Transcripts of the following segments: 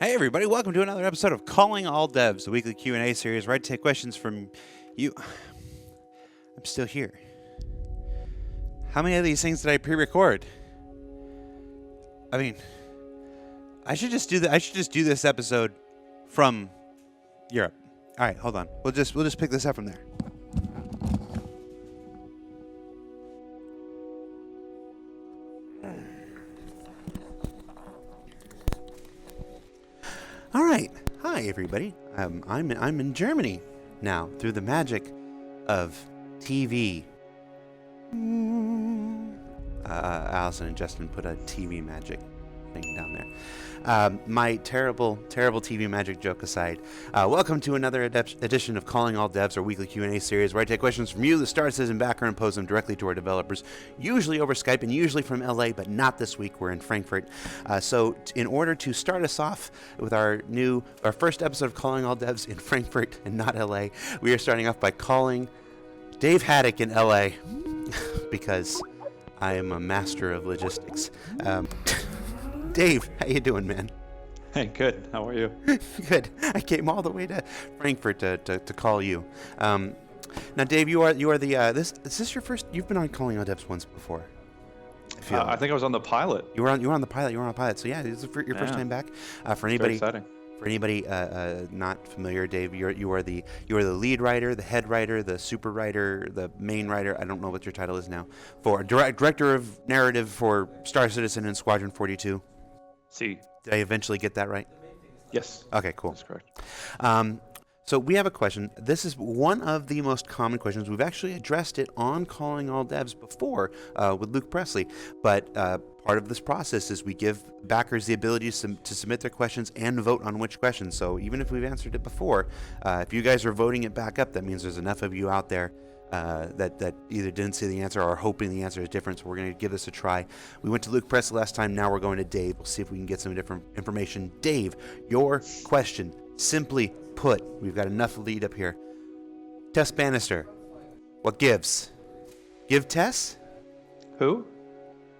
Hey everybody, welcome to another episode of Calling All Devs, the weekly Q&A series where I take questions from you. I'm still here. How many of these things did I pre-record? I mean, I should just do this episode from Europe. All right, hold on. We'll just pick this up from there. All right. Hi, everybody. I'm in Germany now through the magic of TV. Allison and Justin put a TV magic thing down there. My terrible TV magic joke aside, welcome to another edition of Calling All Devs, our weekly Q&A series where I take questions from you, the star citizen backer, and pose them directly to our developers, usually over Skype and usually from LA, but not this week. We're in Frankfurt. So in order to start us off with our first episode of Calling All Devs in Frankfurt and not LA, we are starting off by calling Dave Haddock in LA because I am a master of logistics. Dave, how you doing, man? Hey, good. How are you? Good. I came all the way to Frankfurt to call you. Now, Dave, you are the is this your first? You've been on Calling All Devs once before. I think I was on the pilot. You were on the pilot. So yeah, this is your first time back. For anybody not familiar, Dave, you are the lead writer, the head writer, the super writer, the main writer. I don't know what your title is now. For director of narrative for Star Citizen and Squadron 42. See. Did I eventually get that right? Yes. Okay, cool. That's correct. So we have a question. This is one of the most common questions. We've actually addressed it on Calling All Devs before with Luke Presley, but part of this process is we give backers the ability to submit their questions and vote on which questions. So even if we've answered it before, if you guys are voting it back up, that means there's enough of you out there that either didn't see the answer or are hoping the answer is different, so we're going to give this a try. We went to Luke Presley last time, now we're going to Dave. We'll see if we can get some different information. Dave, your question, simply put, we've got enough lead up here. Tess Bannister, what gives? Give Tess? Who?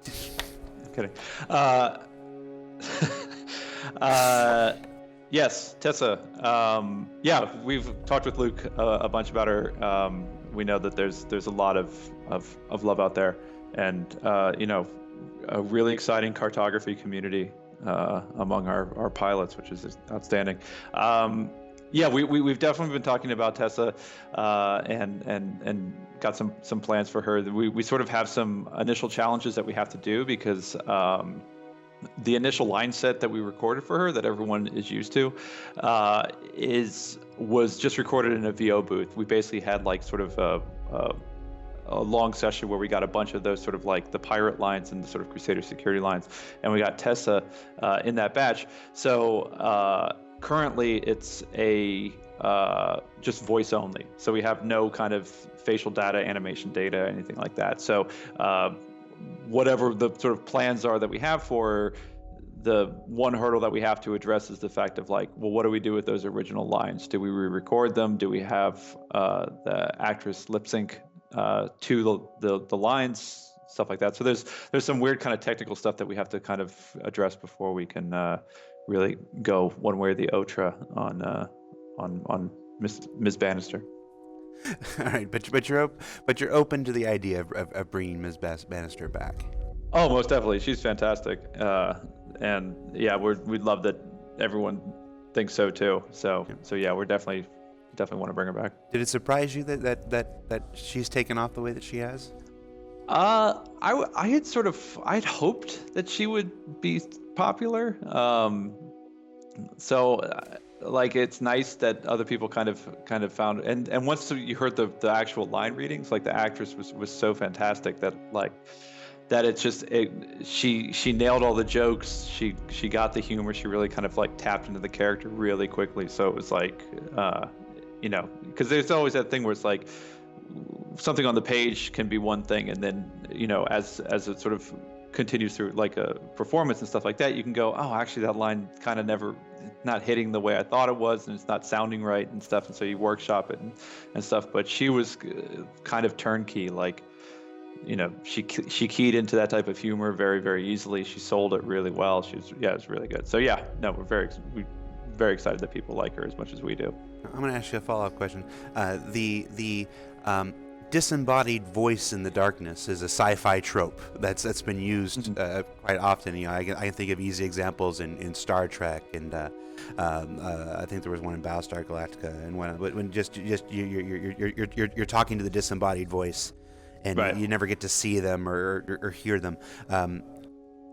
I'm kidding. Yes, Tessa. Yeah, we've talked with Luke a bunch about her. We know that there's a lot of love out there, and a really exciting cartography community among our pilots, which is outstanding. Yeah, we've definitely been talking about Tessa, and got some plans for her. We sort of have some initial challenges that we have to do because the initial line set that we recorded for her, that everyone is used to, was just recorded in a VO booth. We basically had like sort of a long session where we got a bunch of those sort of like the pirate lines and the sort of Crusader security lines, and we got Tessa in that batch. So currently it's just voice only. So we have no kind of facial data, animation data, anything like that. So whatever the sort of plans are that we have for her, the one hurdle that we have to address is the fact of like, well, what do we do with those original lines? Do we re-record them? Do we have the actress lip sync to the lines, stuff like that? So there's some weird kind of technical stuff that we have to kind of address before we can really go one way or the otra on Ms. Bannister. All right, but you're open to the idea of bringing Ms. Bannister back. Oh, most definitely. She's fantastic, and yeah, we'd love that everyone thinks so too. So yeah, we're definitely want to bring her back. Did it surprise you that she's taken off the way that she has? I'd hoped that she would be popular. Like, it's nice that other people kind of found, and once you heard the actual line readings, like the actress was so fantastic that it's just she nailed all the jokes. She got the humor. She really kind of like tapped into the character really quickly. So it was like, because there's always that thing where it's like something on the page can be one thing, and then as it sort of continues through like a performance and stuff like that, you can go, oh, actually that line kind of never not hitting the way I thought it was, and it's not sounding right and stuff, and so you workshop it and stuff. But she was kind of turnkey, like she keyed into that type of humor very, very easily. She sold it really well. It was really good. So yeah, no, we're very excited that people like her as much as we do. I'm going to ask you a follow-up question. The disembodied voice in the darkness is a sci-fi trope that's been used quite often. I can think of easy examples in Star Trek, and I think there was one in Battlestar Galactica, and when just you're talking to the disembodied voice, and Right. you never get to see them or hear them.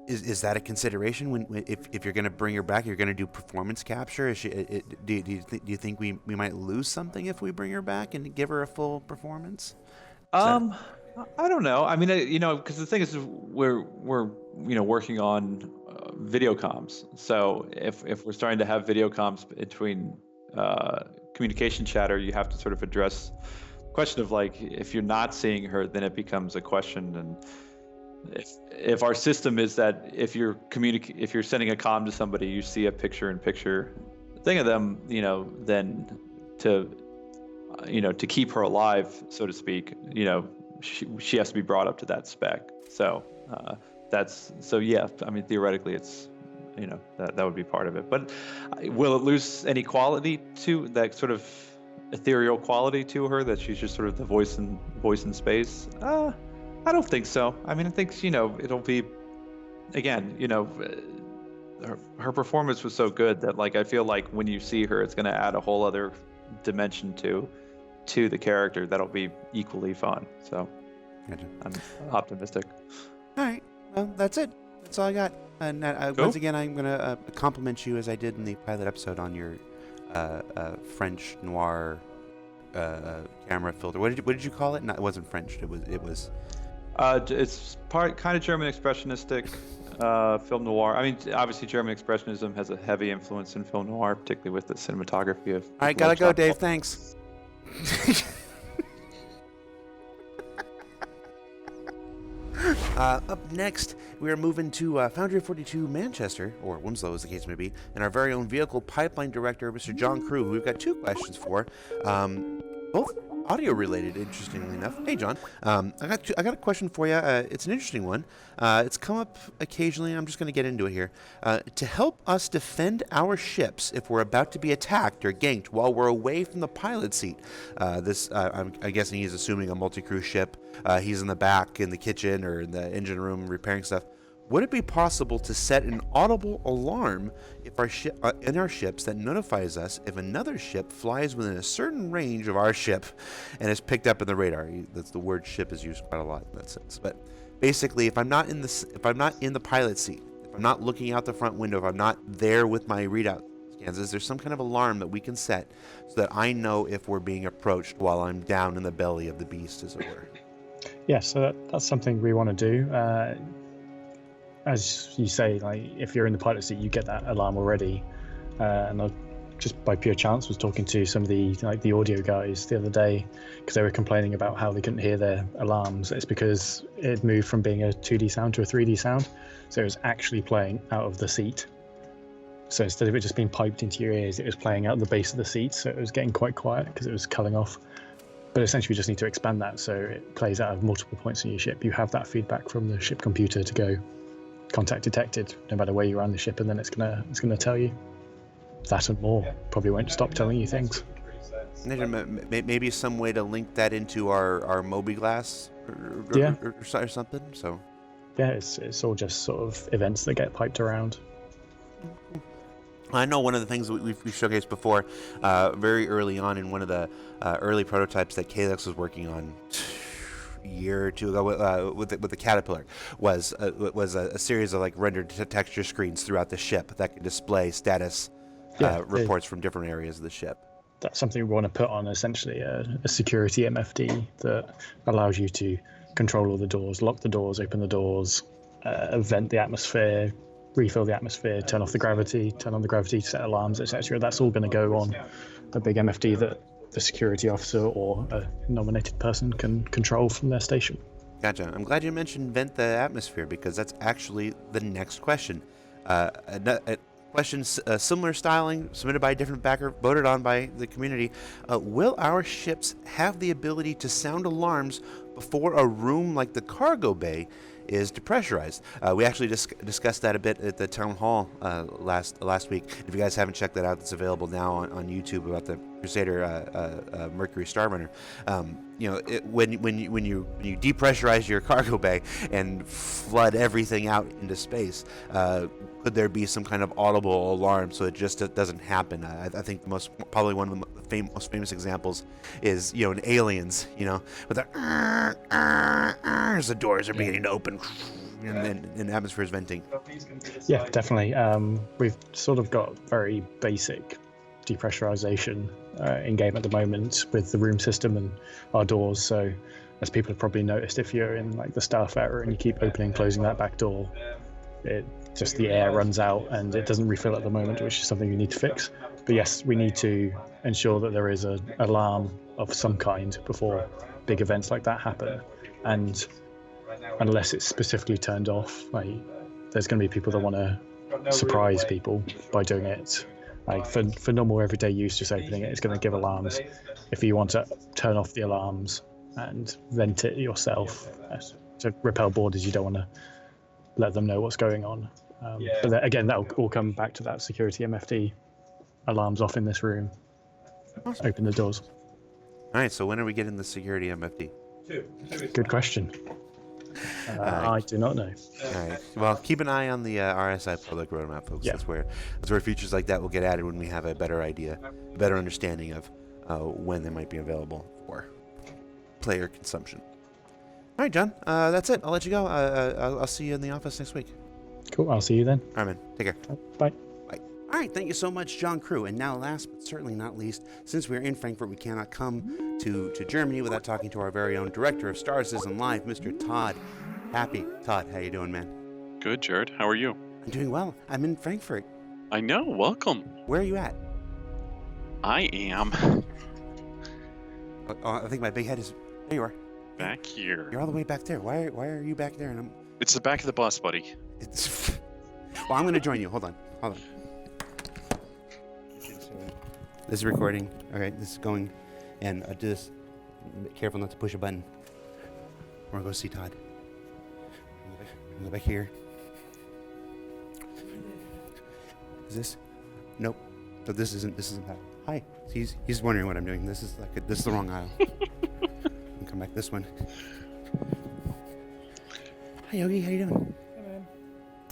Is that a consideration if you're going to bring her back? You're going to do performance capture. Do you think we might lose something if we bring her back and give her a full performance? I don't know. I mean, because the thing is, we're working on video comms. So if we're starting to have video comms between communication chatter, you have to sort of address the question of like, if you're not seeing her, then it becomes a question. And if our system is that if you're sending a comm to somebody, you see a picture-in-picture thing of them, then to keep her alive, so to speak, she has to be brought up to that spec. So yeah. I mean, theoretically, it's that would be part of it. But will it lose any quality to that sort of ethereal quality to her, that she's just sort of the voice in space? I don't think so. I mean, I think it'll be, again, her performance was so good that like I feel like when you see her, it's going to add a whole other dimension to the character that'll be equally fun. So Gotcha. I'm optimistic. All right. Well, that's it. That's all I got. And Cool. Once again, I'm going to compliment you as I did in the pilot episode on your French noir camera filter. What did you call it? No, it wasn't French. It was. It's kind of German expressionistic film noir. I mean, obviously German expressionism has a heavy influence in film noir, particularly with the cinematography of. All right, gotta go, Dave. Thanks. Up next, we are moving to Foundry 42 Manchester, or Winslow as the case may be, and our very own vehicle pipeline director, Mr. John Crew, who we've got two questions for, both audio related, interestingly enough. Hey, John, I got a question for you. It's an interesting one. It's come up occasionally, and I'm just going to get into it here. To help us defend our ships if we're about to be attacked or ganked while we're away from the pilot seat. I'm guessing he's assuming a multi-crew ship. He's in the back, in the kitchen, or in the engine room repairing stuff. Would it be possible to set an audible alarm if in our ships that notifies us if another ship flies within a certain range of our ship and is picked up in the radar? That's the word "ship" is used quite a lot in that sense. But basically, if I'm not in the pilot seat, if I'm not looking out the front window, if I'm not there with my readout scans, is there some kind of alarm that we can set so that I know if we're being approached while I'm down in the belly of the beast, as it were? Yeah, so that's something we want to do. As you say, like if you're in the pilot seat, you get that alarm already. And I just by pure chance was talking to some of the audio guys the other day because they were complaining about how they couldn't hear their alarms. It's because it moved from being a 2D sound to a 3D sound, so it was actually playing out of the seat. So instead of it just being piped into your ears, it was playing out the base of the seat, so it was getting quite quiet because it was culling off. But essentially, we just need to expand that so it plays out of multiple points in your ship. You have that feedback from the ship computer to go contact detected, no matter where you are on the ship, and then it's gonna tell you that and more. Probably won't stop telling you things. Maybe some way to link that into our Moby Glass or something. So yeah, it's all just sort of events that get piped around. I know one of the things that we've showcased before, very early on in one of the early prototypes that Calyx was working on a year or two ago with the Caterpillar was a series of like rendered texture screens throughout the ship that could display status reports from different areas of the ship. That's something we want to put on essentially a security MFD that allows you to control all the doors, lock the doors, open the doors, vent the atmosphere, refill the atmosphere, turn off the gravity, turn on the gravity, set alarms, etc. That's all going to go on a big MFD that the security officer or a nominated person can control from their station. Gotcha. I'm glad you mentioned vent the atmosphere because that's actually the next question. questions, similar styling, submitted by a different backer, voted on by the community. Will our ships have the ability to sound alarms before a room like the cargo bay is depressurized? We actually discussed that a bit at the town hall last week. If you guys haven't checked that out, it's available now on YouTube about the Crusader Mercury Starrunner. When you depressurize your cargo bay and flood everything out into space, could there be some kind of audible alarm so it just doesn't happen? I think probably one of the most famous examples is in Aliens, with the as the doors are beginning to open and the atmosphere is venting. Yeah, definitely. We've sort of got very basic depressurization in game at the moment with the room system and our doors. So, as people have probably noticed, if you're in like the staff area and you keep opening and closing that back door, the air runs out and it doesn't refill at the moment, which is something you need to fix. But yes, we need to ensure that there is an alarm of some kind before big events like that happen. And unless it's specifically turned off, there's going to be people that want to surprise people by doing it. Like for normal everyday use, just opening it's going to give alarms. If you want to turn off the alarms and vent it yourself to repel boarders, you don't want to let them know what's going on. But again, that'll all come back to that security MFD. Alarms off in this room. Awesome. Open the doors. All right, so when are we getting the security MFD? Good question. I do not know. All right. Well, keep an eye on the RSI public roadmap, folks. Yeah. That's where features like that will get added when we have a better idea, a better understanding of when they might be available for player consumption. All right, John. That's it. I'll let you go. I'll see you in the office next week. Cool. I'll see you then. All right, man. Take care. Bye. All right, thank you so much, John Crew. And now, last but certainly not least, since we're in Frankfurt, we cannot come to Germany without talking to our very own director of Star Citizen Live, Mr. Todd Happy. Todd, how you doing, man? Good, Jared. How are you? I'm doing well. I'm in Frankfurt. I know. Welcome. Where are you at? I am I think my big head is... There you are. back here. You're all the way back there. Why are you back there? And It's the back of the bus, buddy. Well, I'm going to join you. Hold on. This is recording. Okay, this is going, and just be careful not to push a button. We're gonna go see Todd. Go back here. Is this? Nope. So this isn't Todd. Hi. He's wondering what I'm doing. This is the wrong aisle. I'll come back this one. Hi Yogi, how you doing? Hey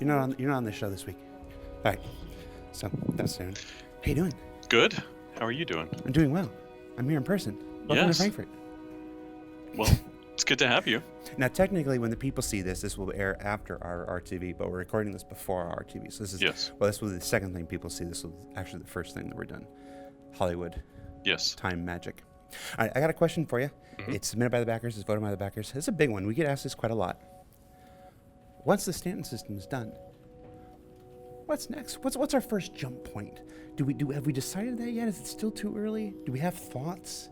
man. You're not on the show this week. All right. So that's soon. How you doing? Good. How are you doing? I'm doing well. I'm here in person. Welcome Yes. to Frankfurt. Well, it's good to have you. Now, technically, when the people see this will air after our RTV, but we're recording this before our RTV. So this is Yes. Well, this will be the second thing people see. This was actually the first thing that we're done. Hollywood Yes. time magic. All right, I got a question for you. Mhm. It's submitted by the backers. It's voted by the backers. It's a big one. We get asked this quite a lot. Once the Stanton system is done, what's next? What's our first jump point? Have we decided that yet? Is it still too early? Do we have thoughts?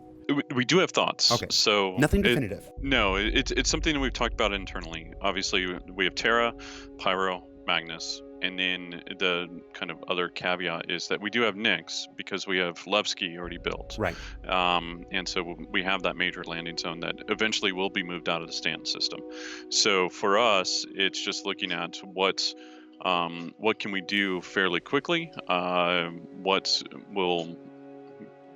We do have thoughts. Okay. So Nothing definitive. No, it's something that we've talked about internally. Obviously, we have Terra, Pyro, Magnus, and then the kind of other caveat is that we do have Nyx because we have Levski already built. Right. And so we have that major landing zone that eventually will be moved out of the Stanton system. So for us, it's just looking at what can we do fairly quickly, what will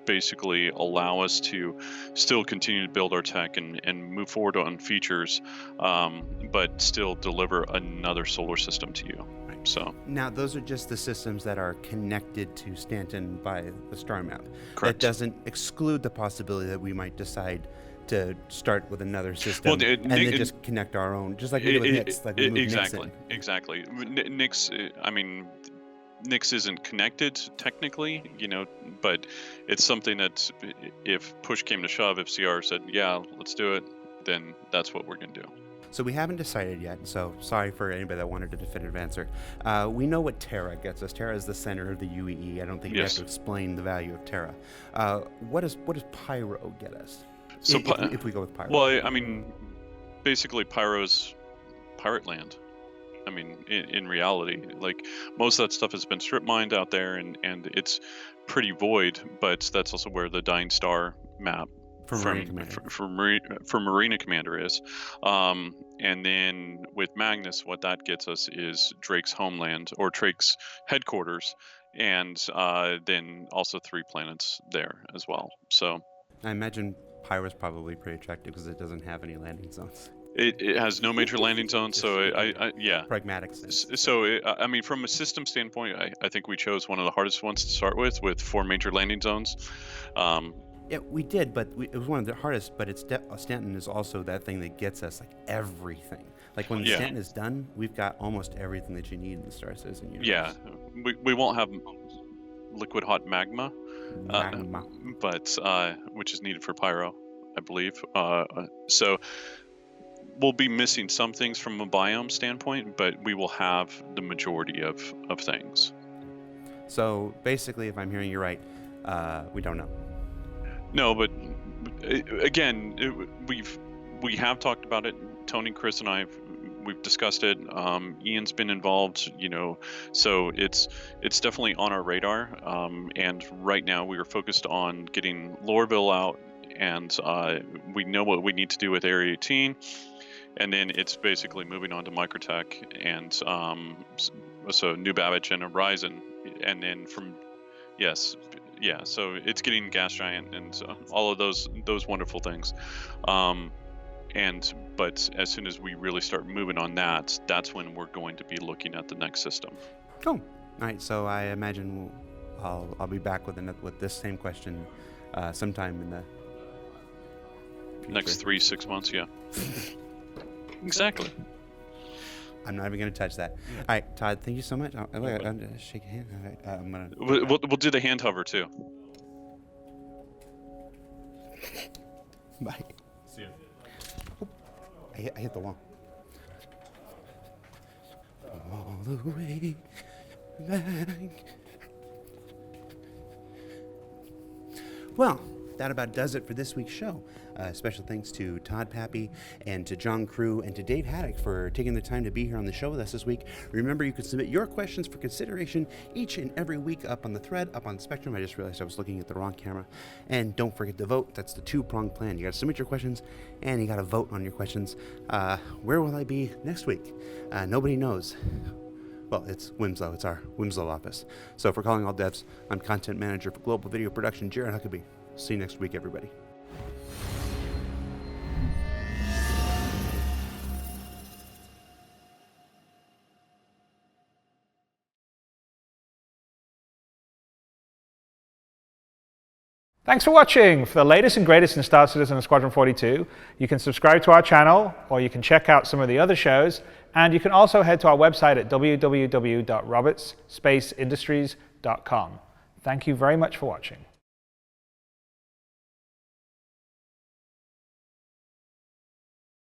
basically allow us to still continue to build our tech and move forward on features, but still deliver another solar system to you. Right. So Now, those are just the systems that are connected to Stanton by the star map. correct. That doesn't exclude the possibility that we might decide to start with another system Well, and then just connect our own, just like we did with Nyx. Like we moved exactly, Nyx in. exactly. Nyx, I mean, Nyx isn't connected technically, but it's something that if push came to shove, if CR said, yeah, let's do it, then that's what we're going to do. So we haven't decided yet, so sorry for anybody that wanted a definitive answer. We know what Terra gets us. Terra is the center of the UEE. I don't think we have Yes. to explain the value of Terra. What does Pyro get us? So if we go with Pyro. Well, I mean, basically Pyro's pirate land. I mean, in reality, like most of that stuff has been strip mined out there, and it's pretty void. But that's also where the Dying Star map For Marina Commander. for Marina Commander is. And then with Magnus, what that gets us is Drake's homeland, or Drake's headquarters, and then also 3 planets there as well. So I imagine Pyro's probably pretty attractive because it doesn't have any landing zones. it has no major landing zones, so yeah. Pragmatic sense. So I mean, from a system standpoint, I think we chose one of the hardest ones to start with 4 major landing zones. Yeah, we did, but it was one of the hardest. But Stanton is also that thing that gets us like everything. Like when Stanton is done, we've got almost everything that you need in the Star Citizen universe. Yeah, we won't have liquid hot magma, but which is needed for Pyro, I believe. So we'll be missing some things from a biome standpoint, but we will have the majority of things. So basically, if I'm hearing you right, we don't know. No, but again, we have talked about it. Tony, Chris, and we've discussed it. Ian's been involved, so it's definitely on our radar. And right now we are focused on getting Lorville out, and we know what we need to do with Area 18. And then it's basically moving on to Microtech and so New Babbage and Horizon, and then so it's getting Gas Giant and all of those wonderful things. But as soon as we really start moving on that's when we're going to be looking at the next system. Cool. All right. So I imagine I'll be back with this same question sometime in the future. Next 3-6 months. Yeah. Exactly. I'm not even going to touch that. All right, Todd, thank you so much. I'm going to shake your hand. All right, I'm going to... We'll do the hand hover, too. Bye. See ya. Oh, I hit the wall. All the way back. Well, that about does it for this week's show. Special thanks to Todd Pappy and to John Crew and to Dave Haddock for taking the time to be here on the show with us this week. Remember, you can submit your questions for consideration each and every week up on the thread, up on Spectrum. I just realized I was looking at the wrong camera. And don't forget to vote. That's the 2-pronged plan. You got to submit your questions and you got to vote on your questions. Where will I be next week? Nobody knows. Well, it's Winslow. It's our Winslow office. So for Calling All Devs, I'm Content Manager for Global Video Production, Jared Huckabee. See you next week, everybody. Thanks for watching. For the latest and greatest in Star Citizen and Squadron 42, you can subscribe to our channel, or you can check out some of the other shows, and you can also head to our website at www.robertsspaceindustries.com. Thank you very much for watching.